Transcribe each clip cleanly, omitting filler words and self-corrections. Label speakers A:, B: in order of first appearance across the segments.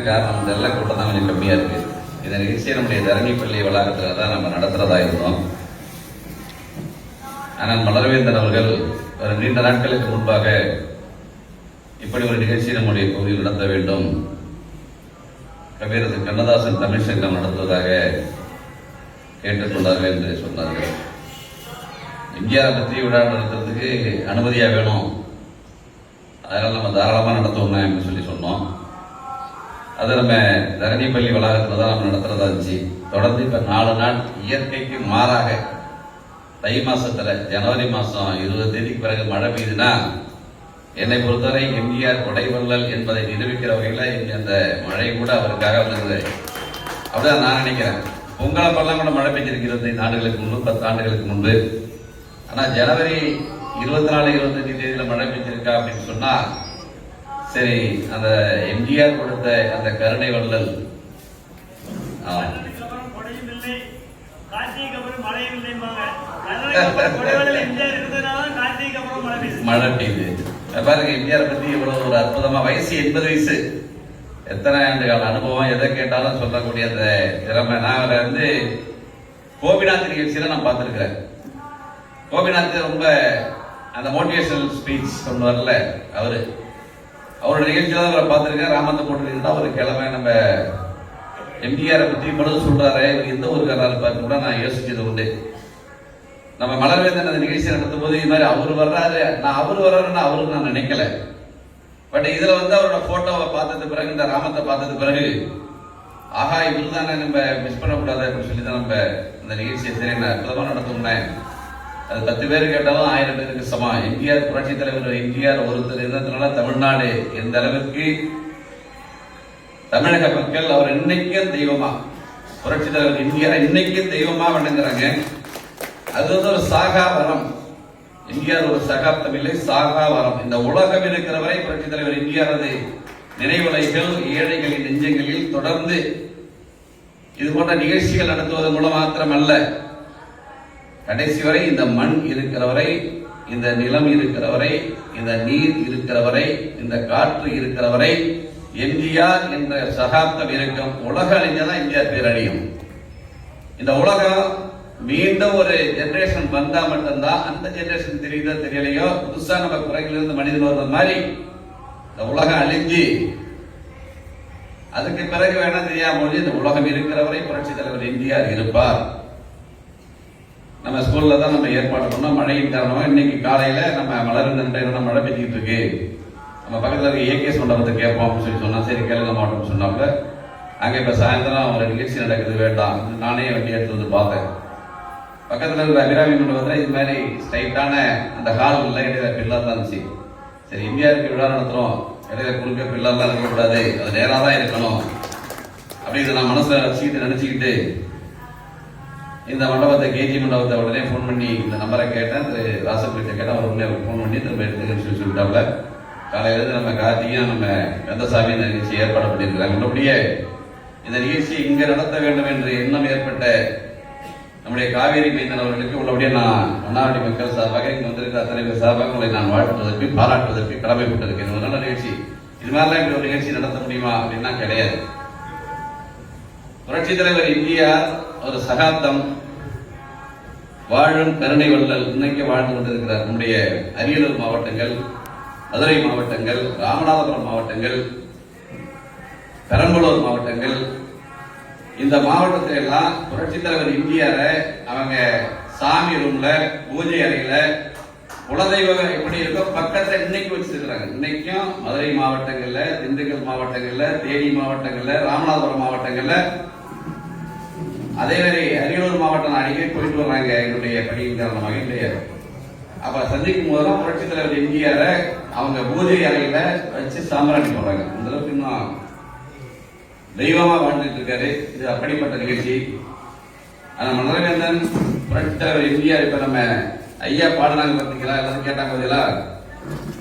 A: காரணம் இதெல்லாம் கூட்டம் தான் கொஞ்சம் கம்மியா இருக்கு. இந்த நிகழ்ச்சியை நம்முடைய தரணிப்பள்ளி வளாகத்துல தான் நம்ம நடத்துறதா இருந்தோம். ஆனால் மலர்வேந்தன் அவர்கள் ஒரு நீண்ட நாட்களுக்கு முன்பாக இப்படி ஒரு நிகழ்ச்சி நம்முடைய பகுதியில் நடத்த வேண்டும், கவியரசு கண்ணதாசன் தமிழ் சங்கம் நடத்துவதாக கேட்டுக்கொண்டார்கள் என்று சொன்னார்கள். எம்ஜிஆரை பற்றி விழா நடத்துறதுக்கு அனுமதியா வேணும், அதனால நம்ம தாராளமாக நடத்துவோம் என்று சொல்லி சொன்னோம். அது நம்ம தரணிப்பள்ளி வளாகத்தில் தான் நம்ம நடத்துறதா இருந்துச்சு. தொடர்ந்து இப்ப 4 நாள் இயற்கைக்கு மாறாக தை மாசத்துல ஜனவரி மாசம் 20 தேதிக்கு பிறகு மழை பெய்யுதுன்னா என்னை பொறுத்தவரை எம்ஜிஆர் கொடைவள்ளல் என்பதை நிரூபிக்கிற வகையில் அந்த மழை கூட அவருக்காக வந்தது. அப்படிதான் நான் நினைக்கிறேன். பொங்கலப்பெல்லாம் கூட மழை பெய்ஞ்சிருக்கிறது 5 ஆண்டுகளுக்கு முன்பு, 10 ஆண்டுகளுக்கு முன்பு. ஆனா ஜனவரி 24, 25 தேதியில மழை பெய்ஞ்சிருக்கா அப்படின்னு சொன்னா சரி, அந்த எம்ஜிஆர் கொடுத்த அந்த கருணை வள்ளல் மழை பெய்யுது பாருங்க. எம்ஜிஆர் பத்தி இவ்வளவு ஒரு அற்புதமா, வயசு 80 வயசு, எத்தனை ஆண்டு கால அனுபவம், எதை கேட்டாலும் சொல்லக்கூடிய அந்த திறமை. நான் வந்து கோபிநாத் நிகழ்ச்சியில நான் பார்த்திருக்கிறேன். கோபிநாத் ரொம்ப அந்த மோட்டிவேஷனல் ஸ்பீச் கொண்டு வரல, அவரோட நிகழ்ச்சியில தான் அவரை பார்த்திருக்கேன். ராமந்த போட்டு ஒரு கிழமை நம்ம எம்ஜிஆரை பற்றி பழுது சொல்றாரு, இவர் எந்த ஊருக்காரர் பார்த்து கூட நான் யோசிச்சது உண்டு. நம்ம மலர்வேந்தன் அந்த நிகழ்ச்சி நடத்தும் போது இது மாதிரி அவர் வர்றாரு, அவர் வர்றாருன்னு அவருக்கு நான் நினைக்கல. பட் இதுல வந்து அவரோட போட்டோவை பார்த்தது பிறகு, இந்த ராமத்தை பார்த்தது பிறகு, ஆஹா இவர் தானே நம்ம மிஸ் பண்ணக்கூடாது அப்படின்னு சொல்லி தான் நம்ம இந்த நிகழ்ச்சியை சரி அற்புதமா நடத்துனேன். அது 10 பேர் கேட்டாலும் 1000 பேருக்கு சமம். எம்ஜிஆர் புரட்சி தலைவர் எம்ஜிஆர் ஒருத்தர் இருந்ததுனால தமிழ்நாடு எந்த அளவிற்கு தமிழக மக்கள் அவர் இன்னைக்கும் தெய்வமா, புரட்சி தலைவர் எம்ஜிஆர் இன்னைக்கும் தெய்வமா வணங்குறாங்க. அது வந்து ஒரு சாகா வரம். எம்ஜிஆர் ஒரு சகாப்தம் இல்லை, சாகா வரம். இந்த உலகம் இருக்கிற வரை புரட்சி தலைவர் எம்ஜிஆரது நினைவுலைகள் ஏழைகளின் நெஞ்சங்களில் தொடர்ந்து இது போன்ற நிகழ்ச்சிகள் நடத்துவதன் மூலம் மாத்திரமல்ல, கடைசி வரை இந்த மண் இருக்கிறவரை, இந்த நிலம் இருக்கிறவரை, இந்த நீர் இருக்கிறவரை, இந்த காற்று இருக்கிறவரை எம்ஜிஆர் என்ற சகாப்தம் இருக்கும். உலக அழிஞ்சதான் எம்ஜிஆர் பேரழியும். இந்த உலகம் மீண்டும் ஒரு ஜெனரேஷன் வந்தா மட்டும்தான், அந்த ஜெனரேஷன் தெரியுதோ தெரியலையோ, புதுசா நம்ம குறைகளிலிருந்து மனிதன் வர்ற மாதிரி இந்த உலகம் அழிஞ்சு அதுக்கு பிறகு வேணா தெரியாம இந்த உலகம் இருக்கிறவரை புரட்சி தலைவர் எம்ஜிஆர் இருப்பார். நம்ம ஸ்கூல்ல தான் நம்ம ஏற்பாடு பண்ணோம். மழையின் காரணமாக இன்னைக்கு காலையில நம்ம மலர்ந்த மழை பெஞ்சிட்டு இருக்கு, நம்ம பக்கத்துல இருக்க ஏகேஎஸ் மண்டபத்தை கேட்போம் அப்படின்னு சொல்லி சொன்னா சரி கேளுங்க மாட்டோம்னு சொன்னாங்க. அங்க இப்ப சாயந்தரம் ஒரு நிகழ்ச்சி நடக்குது வேண்டாம், நானே வண்டி எடுத்து வந்து பார்த்தேன். பக்கத்துல இருக்கிற அபிராமி மண்டபத்துல இது மாதிரி ஸ்ட்ரைட்டான அந்த ஹால் இல்லை, இடையில பில்லர் தான் இருந்துச்சு. சரி எம்ஜிஆருக்கு விழா நடத்துறோம், இடையில குறுக்க பில்லர்லாம் இருக்கக்கூடாது, அது நேராக தான் இருக்கணும் அப்படின்னு நான் மனசுல நினைச்சுக்கிட்டு இந்த மண்டபத்தை கேஜி மண்டபத்தை உடனே போன் பண்ணி இந்த நம்பரை கேட்டேன். திரு ராசப்பிரிட்ட கேட்டேன். அவர் உடனே போன் பண்ணி திரும்ப எடுத்துக்கன்னு சொல்லி சொல்லிட்டாங்க. காலையில நம்ம கார்த்தியும் நம்ம கந்தசாமி இந்த நிகழ்ச்சி ஏற்பாடு பண்ணியிருக்கிறாங்க. அப்படியே இந்த நிகழ்ச்சியை இங்க நடத்த வேண்டும் என்று எண்ணம் ஏற்பட்ட நம்முடைய காவேரி மைந்தன் அவர்களுக்கு உள்ளபடியே நான் மன்னார்குடி மக்கள் சார்பாக இங்க வந்திருக்கிற அத்தனை பேர் சார்பாக உங்களை நான் வாழ்த்துவதற்கு, பாராட்டுவதற்கு கடமைப்பட்டிருக்கேன். ஒரு நல்ல நிகழ்ச்சி. இது மாதிரிலாம் இப்படி ஒரு நிகழ்ச்சி நடத்த முடியுமா அப்படின்னா கிடையாது. புரட்சி தலைவர் எம்ஜிஆர் ஒரு சகாப்தம் வாழும் கருணை வள்ளல் இன்னைக்கு வாழ்ந்து கொண்டிருக்கிறார். நம்முடைய அரியலூர் மாவட்டங்கள், மதுரை மாவட்டங்கள், ராமநாதபுரம் மாவட்டங்கள், பெரம்பலூர் மாவட்டங்கள், இந்த மாவட்டத்தில எல்லாம் புரட்சி தலைவர் எம்ஜிஆர அவங்க சாமி ரூம்ல, பூஜை அறையில, குலதெய்வம் எப்படி இருக்கோ பக்கத்துல இன்னைக்கு வச்சிருக்கிறாங்க. இன்னைக்கும் மதுரை மாவட்டங்கள்ல, திண்டுக்கல் மாவட்டங்கள்ல, தேனி மாவட்டங்கள்ல, ராமநாதபுரம் மாவட்டங்கள்ல, அதே மாதிரி அரியலூர் மாவட்டம் அடிக்கடி போயிட்டு வர்றாங்க என்னுடைய பணியின் காரணமாக. இல்லையா அப்ப சந்திக்கும் போதெல்லாம் புரட்சி தலைவர் எம்ஜிஆர அவங்க பூஜை அறையில வச்சு சாம்பிராணி போடுறாங்க. இந்த அளவுக்கு இன்னும் தெய்வமா வாழ்ந்துட்டு இருக்காரு. இது அப்படிப்பட்ட நிகழ்ச்சி. ஆனா மலர்வேந்தன் புரட்சி தலைவர் எம்ஜிஆர் இப்ப நம்ம ஐயா பாடுறாங்க பார்த்தீங்களா, எல்லாரும் கேட்டாங்க பார்த்தீங்களா,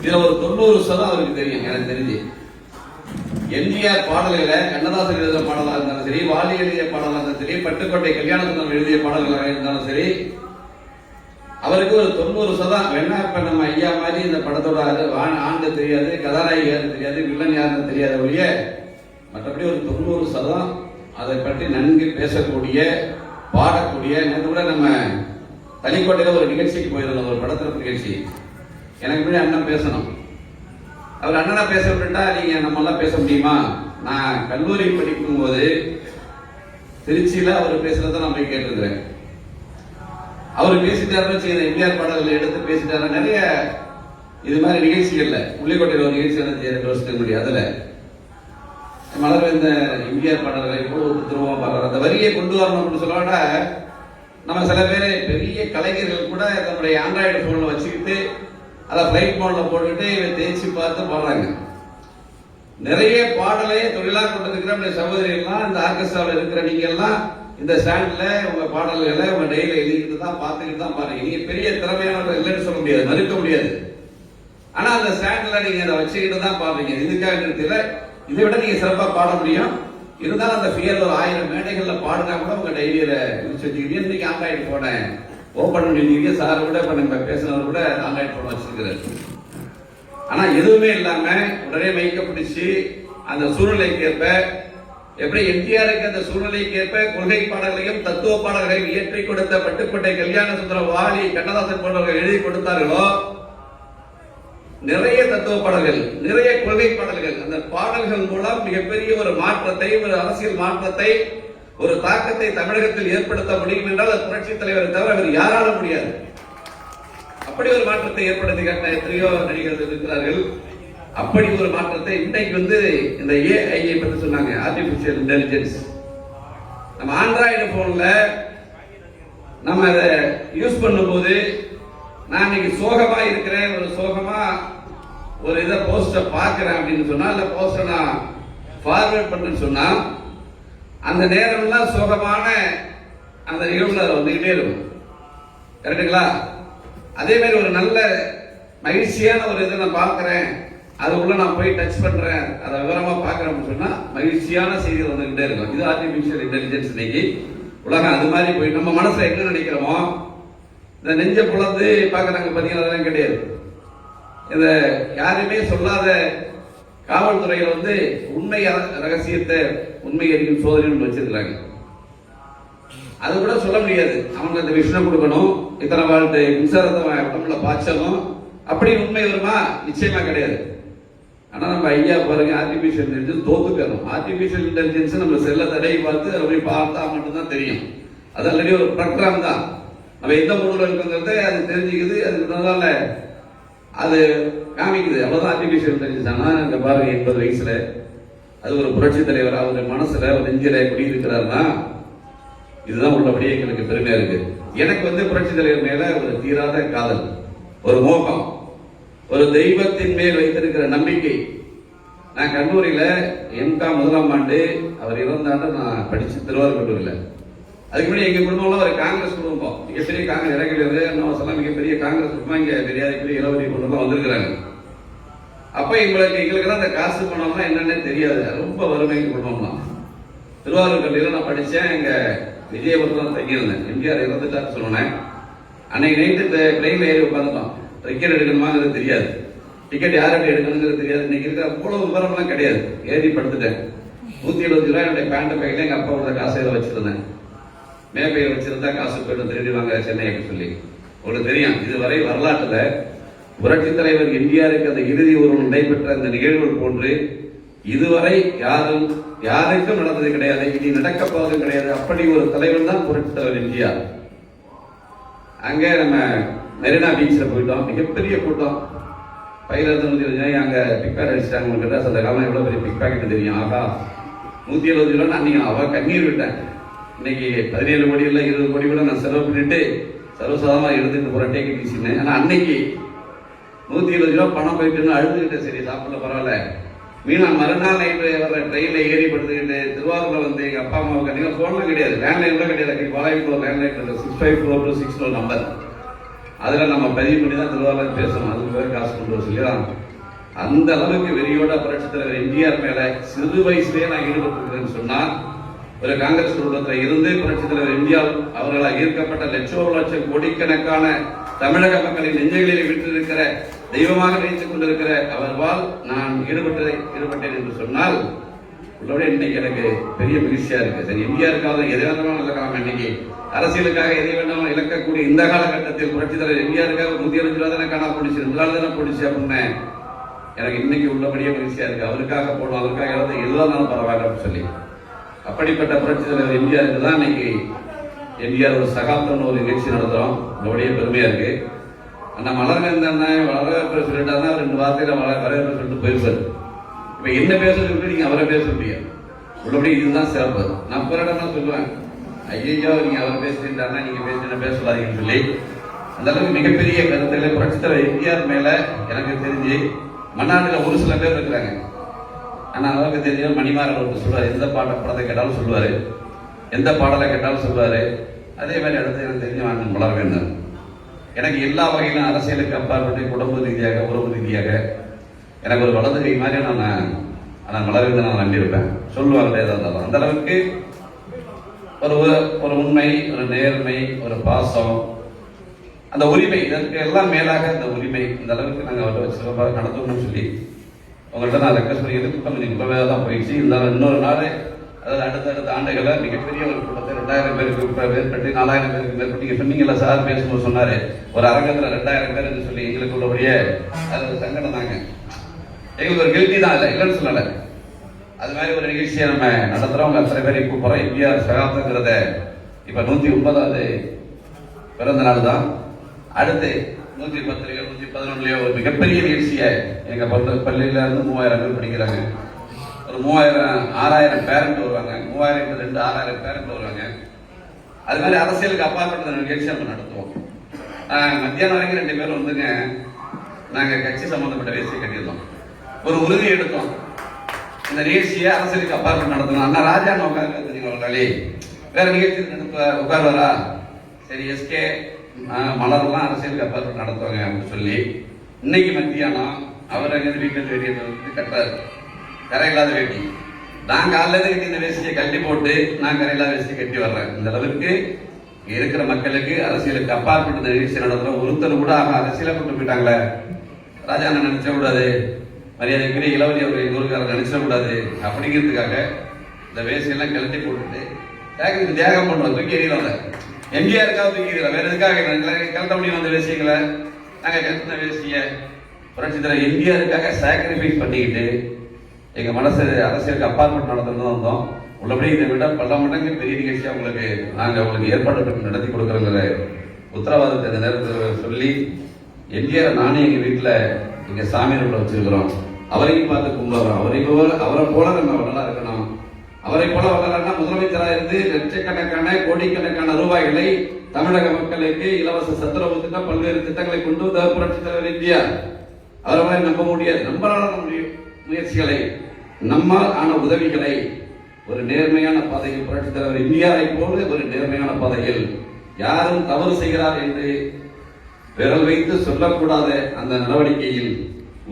A: இதுல ஒரு 90% அவருக்கு தெரியும். எனக்கு தெரிஞ்சு எம்ஜிஆர் பாடல்களை கண்ணதாசன் எழுதிய பாடலாக இருந்தாலும் சரி, வாலி எழுதிய பாடலாக இருந்தாலும் சரி, பட்டுக்கோட்டை கல்யாணசுந்தரம் எழுதிய பாடல்களாக இருந்தாலும் சரி, அவருக்கு ஒரு 90% வேணா இப்ப நம்ம ஐயா மாதிரி இந்த படத்தோட ஆண்டு தெரியாது, கதாநாயகி யாரு தெரியாது, வில்லன் யாருன்னு தெரியாத ஒழிய மற்றபடி ஒரு 90% அதை பற்றி நன்கு பேசக்கூடிய, பாடக்கூடிய. நேற்று கூட நம்ம தனிக்கோட்டையில் ஒரு நிகழ்ச்சிக்கு போயிருந்தோம், ஒரு படத்திறப்பு நிகழ்ச்சி. எனக்கு முன்னாடி அண்ணன் பேசணும். அவர் அண்ணனா பேச விட்டுட்டா நீங்க நம்ம எல்லாம் பேச முடியுமா? நான் கல்லூரி படிக்கும் போது திருச்சியில அவர் பேசுறத நான் போய் கேட்டிருக்கிறேன். அவர் பேசிட்டாருன்னு எம்ஜிஆர் பாடல்களை எடுத்து பேசிட்டாரு. நிறைய இது மாதிரி நிகழ்ச்சிகள்ல முள்ளிக்கோட்டையில் ஒரு நிகழ்ச்சி நடத்தி முடியும். அதுல மலர்வேந்த எம்ஜிஆர் பாடல்களை கூட ஒரு திரும்ப பாடுறாரு. அந்த வரியை கொண்டு வரணும் அப்படின்னு சொல்ல நம்ம சில பேர் பெரிய கலைஞர்கள் கூட நம்முடைய ஆண்ட்ராய்டு போன்ல வச்சுக்கிட்டு அதை ஃபிளைட் மோட்ல போட்டுக்கிட்டு தேய்ச்சி பார்த்து பாடுறாங்க. நிறைய பாடலையே தொழிலாக கொண்டிருக்கிற நம்முடைய சகோதரிகள்லாம், இந்த ஆர்கெஸ்ட்ராவில் இருக்கிற நீங்க எல்லாம் இந்த ஸ்டாண்ட்ல உங்க பாடல்களை உங்க டெய்லி எழுதிக்கிட்டு தான் பார்த்துக்கிட்டு தான் பாருங்க. நீங்க பெரிய திறமையானவர்கள் இல்லைன்னு சொல்ல முடியாது, மறுக்க முடியாது. ஆனா அந்த ஸ்டாண்ட்ல நீங்க அதை வச்சுக்கிட்டு தான் பாடுறீங்க. இதுக்காக நிறுத்தில இதை விட நீங்க சிறப்பா பாட முடியும். இருந்தாலும் அந்த ஃபியர் ஒரு 1000 மேடைகள்ல பாடுனா கூட உங்க டைரியில வச்சுக்கிட்டீங்க. இன்னைக்கு ஆண்ட்ராய்டு போனை ஓபன் பண்ணிருக்கீங்க. சார் கூட இப்ப நம்ம பேசினவர் கூட ஆண்ட்ராய்டு போன் வச்சிருக்கிறாரு. ஆனா எதுவுமே இல்லாம உடனே மைக்க பிடிச்சு அந்த சூழ்நிலைக்கு ஏற்ப, எப்படி எம்ஜிஆருக்கு அந்த சூழ்நிலைக்கு ஏற்ப கொள்கை பாடல்களையும் தத்துவ பாடல்களையும் இயற்றி கொடுத்த பட்டுக்கோட்டை கல்யாண சுந்தரம், வாலி, கண்ணதாசன் போன்றவர்கள் எழுதி கொடுத்தார்களோ, நிறைய தத்துவ பாடல்கள், நிறைய கொள்கை பாடல்கள், அந்த பாடல்கள் மூலம் மிகப்பெரிய ஒரு மாற்றத்தை, ஒரு அரசியல் மாற்றத்தை, ஒரு தாக்கத்தை தமிழகத்தில் ஏற்படுத்த முடியும் என்றால் அது புரட்சி தலைவரை தவிர அவர் யாரால முடியாது. அப்படி ஒரு மாற்றத்தை ஏற்படுத்தி காட்ட எத்தனையோ நடிகர்கள் இருக்கிறார்கள். அப்படி ஒரு மாற்றத்தை இன்றைக்கு இந்த ஏஐ பத்தி சொன்னாங்க, ஆர்டிபிஷியல் இன்டெலிஜென்ஸ். நம்ம ஆண்ட்ராய்டு போன்ல நம்ம அதை யூஸ் பண்ணும்போது, நான் இன்னைக்கு சோகமா இருக்கிறேன், ஒரு சோகமா ஒரு இதை போஸ்ட பாக்குறேன் அப்படின்னு சொன்னா, அந்த போஸ்ட நான் ஃபார்வர்ட் பண்றேன்னு சொன்னா, அந்த நேரம்லாம் சோகமான அந்த நிகழ்வுல வந்துகிட்டே இருக்கும். கரெக்டுங்களா? அதே மாதிரி ஒரு நல்ல மகிழ்ச்சியான ஒரு இதை நான் பார்க்கிறேன், அதுக்குள்ள நான் போய் டச் பண்றேன், அதை விவரமா பார்க்கறேன்னு சொன்னா மகிழ்ச்சியான செய்திகள் வந்துகிட்டே இருக்கும். இது ஆர்டிபிஷியல் இன்டெலிஜென்ஸ். இன்னைக்கு உலகம் அது மாதிரி போய் நம்ம மனசுல என்ன நினைக்கிறோமோ, இந்த நெஞ்ச புலந்து பார்க்கறாங்க பாத்தீங்கன்னா, அதெல்லாம் கிடையாது. இந்த யாருமே சொல்லாத காவல்துறையில உண்மை ரகசியத்தை, உண்மை அறியும் சோதனை வச்சிருக்கிறாங்க. அது கூட சொல்ல முடியாது. அவங்க அந்த விஷயம் கொடுக்கணும், இத்தனை வாழ்க்கை மின்சாரத்தை உடம்புல பாய்ச்சலும், அப்படி உண்மை வருமா? நிச்சயமா கிடையாது. ஆனா நம்ம ஐயா பாருங்க, ஆர்டிபிஷியல் இன்டெலிஜென்ஸ் தோத்துக்கணும். ஆர்டிபிஷியல் இன்டெலிஜென்ஸ் நம்ம செல்ல தடவை பார்த்து அதை போய் பார்த்தா மட்டும்தான் தெரியும். அது ஆல்ரெடி ஒரு ப்ரோக்ராம் தான். நம்ம எந்த மூலம் இருக்குங்கிறத அது தெரிஞ்சுக்குது, அதுக்குனால அது காமிக்குது. அவ்வளவுதான் ஆர்டிபிஷியல் இன்டெலிஜென்ஸ். ஆனா இந்த பாருங்க, 80 வயசுல அது ஒரு புரட்சி தலைவர், அவர் மனசுல ஒரு நெஞ்சில குடியிருக்கிறாருன்னா இதுதான் உள்ளபடியே எங்களுக்கு பெருமையா இருக்கு. எனக்கு புரட்சி தலைவர் மேல ஒரு தீராத காதல், ஒரு மோகம், ஒரு தெய்வத்தின் மேல் வைத்திருக்கிற நம்பிக்கை. நான் கல்லூரியில எம்காம் 1ஆம் ஆண்டு அவர் இறந்தாண்டு நான் படிச்சு திருவாரூர் கல்லூரியில. அதுக்கு முன்னாடி எங்க குடும்பம்லாம் ஒரு காங்கிரஸ் குடும்பம், மிகப்பெரிய காங்கிரஸ் இறங்கலாம், மிகப்பெரிய காங்கிரஸ் குடும்பம் இங்க பெரியாரிக்குரிய இளவரி குடும்பம் வந்திருக்கிறாங்க. அப்ப எங்களுக்கு தான் அந்த காசு பணம்னா என்னன்னே தெரியாது, ரொம்ப வறுமை குடும்பம் தான். திருவாரூர் கல்லூரியில நான் படிச்சேன், எங்க விஜயபுரத்துல தங்கியிருந்தேன். எம்ஜிஆர் இறந்துட்டாரு சொன்னேன். அன்னைக்கு நைட்டு பிளைன்ல ஏறி உட்காந்துட்டோம். டிக்கெட் எடுக்கணுமாங்கிறது தெரியாது, டிக்கெட் யார்கிட்ட எடுக்கணுங்கிறது தெரியாது. இன்னைக்கு இருக்கிற அவ்வளவு விவரம்லாம் கிடையாது. ஏறி படுத்துட்டேன். 170 ரூபாய் என்னுடைய பேண்ட் பையில எங்க அப்பாவோட காசையில வச்சிருந்தேன். மேப்பையில் வச்சிருந்தா காசு போயிட்டு திருடிவாங்க சென்னைக்கு சொல்லி. உங்களுக்கு தெரியும், இதுவரை வரலாற்றுல புரட்சி தலைவர் எம்ஜிஆருக்கு அந்த இறுதி ஊர்வலம் நடைபெற்ற அந்த நிகழ்வுகள் போன்று இதுவரை யாருக்கும் நடந்தது கிடையாது, இனி நடக்க போவதும் கிடையாது. அப்படி ஒரு தலைவர் தான் புரட்சி தலைவர் எம்ஜிஆர். அங்க நம்ம மெரினா பீச்சில் போயிட்டோம், மிகப்பெரிய கூட்டம். பையில இருந்து அங்க பிக் பேக்கெட் அடிச்சிட்டாங்க. அந்த காலம் எவ்வளவு பெரிய பிக் பேக்கெட் தெரியும். ஆகா, 170 ரூபா அன்னைக்கு அவ கண்ணீர் விட்டேன். இன்னைக்கு 17 கோடி இல்ல 20 கோடி கூட நான் செலவு பண்ணிட்டு சர்வசாதாரணமா எடுத்துட்டு போற டேக்கு வீசினேன். ஆனா அன்னைக்கு 170 ரூபா பணம் போயிட்டு அழுதுகிட்டேன். சரி, சாப்பிட பரவாயில்ல. மீனா மறுநாள் நைட்டு வர ட்ரெயின்ல ஏறி படுத்துக்கிட்டு திருவாரூர்ல எங்க அப்பா அம்மாவுக்கு அதிகம் போன்லாம் கிடையாது, லேண்ட்லைன் கூட கிடையாது. பாலாயிரம் லேண்ட்லைன் 654260 நம்பர், அதுல நம்ம பதிவு பண்ணி தான் திருவாரூர் பேசணும். அதுக்கு பேர் காசு கொண்டு வர சொல்லிதான். அந்த அளவுக்கு வெறியோட புரட்சி தலைவர் எம்ஜிஆர் மேல சிறு வயசுலேயே நான் ஈடுபட்டிருக்கிறேன்னு சொன்னா, ஒரு காங்கிரஸ் குடும்பத்தில் இருந்து புரட்சி தலைவர் எம்ஜிஆர் அவர்களால் ஈர்க்கப்பட்ட லட்சம் கோடிக்கணக்கான தமிழக மக்களின் நெஞ்சங்களில் விட்டிருக்கிற, தெய்வமாக நினைத்துக் கொண்டிருக்கிற அவர்வால் நான் ஈடுபட்டேன் என்று சொன்னால் உள்ளபடி இன்னைக்கு எனக்கு பெரிய மகிழ்ச்சியா இருக்கு. சரி, எம்ஜிஆருக்காக எதை வேணாலும் இழக்கலாம். இன்னைக்கு அரசியலுக்காக எதை வேணாலும் இழக்கக்கூடிய இந்த காலகட்டத்தில் புரட்சி தலைவர் எம்ஜிஆருக்காக 125 ரூபா தானே காணா போடுச்சு, 2 நாள் தானே போடுச்சு அப்படின்னு எனக்கு இன்னைக்கு உள்ளபடியே மகிழ்ச்சியா இருக்கு. அவருக்காக போடும், அவருக்காக இழந்து எதுவானாலும் பரவாயில்ல அப்படின்னு சொல்லி அப்படிப்பட்ட புரட்சி தலைவர் எம்ஜிஆருக்கு தான் இன்னைக்கு எம்ஜிஆர் ஒரு சகாப்தம்னு ஒரு நிகழ்ச்சி நடத்துறோம். உள்ளபடியே பெருமையா இருக்கு. அந்த மலர்கந்தன் வரவேற்பு சொல்லிட்டாருன்னா 2 வார்த்தையில வரவேற்பு சொல்லிட்டு போயிருப்பாரு. இப்ப என்ன பேச சொல்லிட்டு நீங்க அவரை பேச முடியாது. உள்ளபடி இதுதான் சிறப்பு. நான் பிறடமா சொல்லுவேன், ஐயோ நீங்க அவரை பேசிட்டாருன்னா நீங்க பேச சொல்லாதீங்கன்னு சொல்லி அந்த அளவுக்கு மிகப்பெரிய கருத்துக்களை புரட்சி தலைவர் எம்ஜிஆர் மேல எனக்கு தெரிஞ்சு மன்னாடில ஒரு சில பேர் இருக்கிறாங்க. ஆனா அளவுக்கு தெரிஞ்ச மணிமாறன் ஒருத்தர் சொல்லுவாரு, எந்த படத்தை கேட்டாலும் சொல்லுவாரு, எந்த பாடலை கேட்டாலும் சொல்லுவாரு. அதே மாதிரி அடுத்து எனக்கு தெரிஞ்ச மலர் வேண்டும். எனக்கு எல்லா வகையிலும் அரசியலுக்கு அப்பாற்பட்டு குடும்ப ரீதியாக உறவு ரீதியாக எனக்கு ஒரு வலது கை மாதிரி நான் மலர்ந்து நான் நம்பியிருப்பேன். சொல்லுவாங்க ஏதாவது அந்த அளவுக்கு ஒரு உண்மை, ஒரு நேர்மை, ஒரு பாசம், அந்த உரிமை, இதற்கு எல்லாம் மேலாக அந்த உரிமை இந்த அளவுக்கு நாங்கள் அவர்கிட்ட சிறப்பாக நடத்தணும்னு சொல்லி உங்கள்கிட்ட நான் ரெக்வஸ்ட் பண்ணி எதுக்கு கொஞ்சம் குறைவாக தான் போயிடுச்சு. இருந்தாலும் இன்னொரு நாள், அதாவது அடுத்தடுத்த ஆண்டுகளை மிகப்பெரிய ஒரு கூட்டத்தை 2000 பேருக்கு மேற்பட்டு 4000 பேருக்கு மேற்பட்டு நீங்க சொன்னீங்கல்ல சார், பேசும்போது சொன்னாரு ஒரு அரங்கத்துல 2000 பேர் என்று சொல்லி எங்களுக்கு உள்ளபடியே அது சங்கடம் தாங்க. எங்களுக்கு ஒரு கில்ட்டி தான் இல்லை, இல்லைன்னு சொல்லலை. அது மாதிரி ஒரு நிகழ்ச்சியை நம்ம நடத்துறவங்க அத்தனை பேரை கூப்பிடுறோம். எம்ஜிஆர் சகாப்தங்கிறத இப்ப 109வது பிறந்த நாள் தான். அடுத்து 110 111 ஒரு மிகப்பெரிய நிகழ்ச்சியை எங்க பள்ளியில இருந்து 3000 பேர் படிக்கிறாங்க. ஒரு 6000 பேரண்ட் வருவாங்க. 3000 2 6000 பேரண்ட் வருவாங்க. அது மாதிரி அரசியலுக்கு அப்பாற்பட்ட நிகழ்ச்சி நம்ம நடத்துவோம். மத்தியானம் வரைக்கும் 2 பேர் வந்துங்க, நாங்க கட்சி சம்பந்தப்பட்ட வேஷ்டியை கட்டியிருந்தோம். ஒரு உறுதி எடுத்தோம், இந்த நிகழ்ச்சியை அரசியலுக்கு அப்பாற்பட்டு நடத்தணும். அண்ணா ராஜா உட்காரு வேற நிகழ்ச்சி உட்காருவாரா, சரி எஸ்கே மலர்லாம் அரசியலுக்கு அப்பாற்பட்டு நடத்துவாங்க அப்படின்னு சொல்லி இன்னைக்கு மத்தியானம் அவர் அங்கே வீட்டில் வேட்டியை கட்டுறாரு, கரையில்லாத வேட்டி. நான் காலையில கட்டி இந்த வேஷ்டியை கட்டி போட்டு நான் கரையில்லாத வேஷ்டியை கட்டி வர்றேன். இந்த அளவுக்கு இருக்கிற மக்களுக்கு அரசியலுக்கு அப்பாற்பட்ட நிகழ்ச்சி நடத்துற ஒருத்தர் கூட அரசியல கொண்டு போயிட்டாங்களே, ராஜா நினைச்ச கூடாது, மரியாதைக்குரிய இளவரி அவர் எங்க ஊருக்காரர் நினைச்ச கூடாது அப்படிங்கிறதுக்காக இந்த வேஷ்டியெல்லாம் கழட்டி போட்டுட்டு தியாகம் பண்றோம். தூக்கி எறியல, எம்ஜிஆருக்காக தூக்கி எறியல, வேற எதுக்காக கலட்ட முடியும் அந்த விஷயங்களை. நாங்க கலட்டின வேஷ்டிய புரட்சி தலைவர் எம்ஜிஆருக்காக சாக்ரிஃபைஸ் பண்ணிக்கிட்டு எங்க மனசு அரசியலுக்கு அப்பாற்பட்டு நடத்துறது வந்தோம். உள்ளபடி இதை விட பல மடங்கு பெரிய நிகழ்ச்சியா உங்களுக்கு ஏற்பாடு நடத்தி கொடுக்கறங்கிற உத்தரவாதத்தை இந்த நேரத்தில் சொல்லி, எம்ஜிஆர் நானே எங்க வீட்டுல எங்க சாமியார் வச்சிருக்கிறோம். அவரையும் பார்த்து கும்பிடுறோம். அவரை போல நம்ம நல்லா இருக்கணும். அவரை போல வளரனா முதலமைச்சராக இருந்து லட்சக்கணக்கான கோடிக்கணக்கான ரூபாய்களை தமிழக மக்களுக்கு இலவச சத்துணவு திட்டம், பல்வேறு திட்டங்களை கொண்டு வந்த புரட்சி தலைவர் எம்ஜிஆர். அவரை மாதிரி நம்ப முடியாது. நம்மளால முடியும் முயற்சிகளை, நம்மால் ஆன உதவிகளை ஒரு நேர்மையான பாதையில் புரட்சி தலைவர் எம்ஜிஆரை போல ஒரு நேர்மையான பாதையில் யாரும் தவறு செய்கிறார் என்று விரல் வைத்து சொல்லக்கூடாத அந்த நடவடிக்கையில்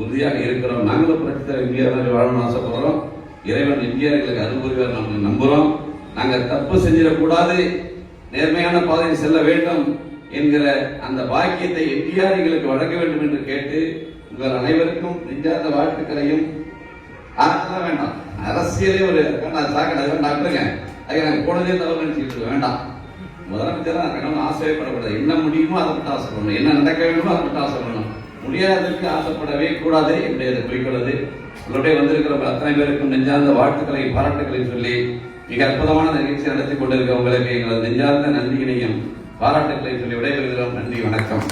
A: உறுதியாக இருக்கிறோம். நாங்களும் புரட்சி தலைவர் எம்ஜிஆர் வாழணும்னு ஆசைப்படுறோம். இறைவன் எம்ஜிஆர் எங்களுக்கு அனுபவிவார் நம்ம நம்புறோம். நாங்கள் தப்பு செஞ்சிடக்கூடாது, நேர்மையான பாதையில் செல்ல வேண்டும் என்கிற அந்த பாக்கியத்தை எம்ஜிஆர் எங்களுக்கு வழங்க வேண்டும் என்று கேட்டு உங்கள் அனைவருக்கும் நெஞ்சார்ந்த வாழ்த்துக்களையும் வேண்டாம். அரசியலே ஒரு சாக்கடை டாக்டருங்க, அதை நாங்கள் போனதே தவறு நினைச்சுட்டு வேண்டாம். முதலமைச்சர் ஆசைப்படக்கூடாது. என்ன முடியுமோ அதை மட்டும் ஆசைப்படணும், என்ன நடக்க வேண்டுமோ அதை மட்டும் ஆசைப்படணும். முடியாததுக்கு ஆசைப்படவே கூடாது என்னுடைய குறிக்கொள்வது. உங்களுடைய வந்திருக்கிற அத்தனை பேருக்கும் நெஞ்சார்ந்த வாழ்த்துக்களையும் பாராட்டுகளையும் சொல்லி மிக அற்புதமான நிகழ்ச்சி நடத்தி கொண்டிருக்க உங்களுக்கு எங்களது நெஞ்சார்ந்த நன்றியினையும் பாராட்டுகளையும் சொல்லி விடைபெறுகிறோம். நன்றி, வணக்கம்.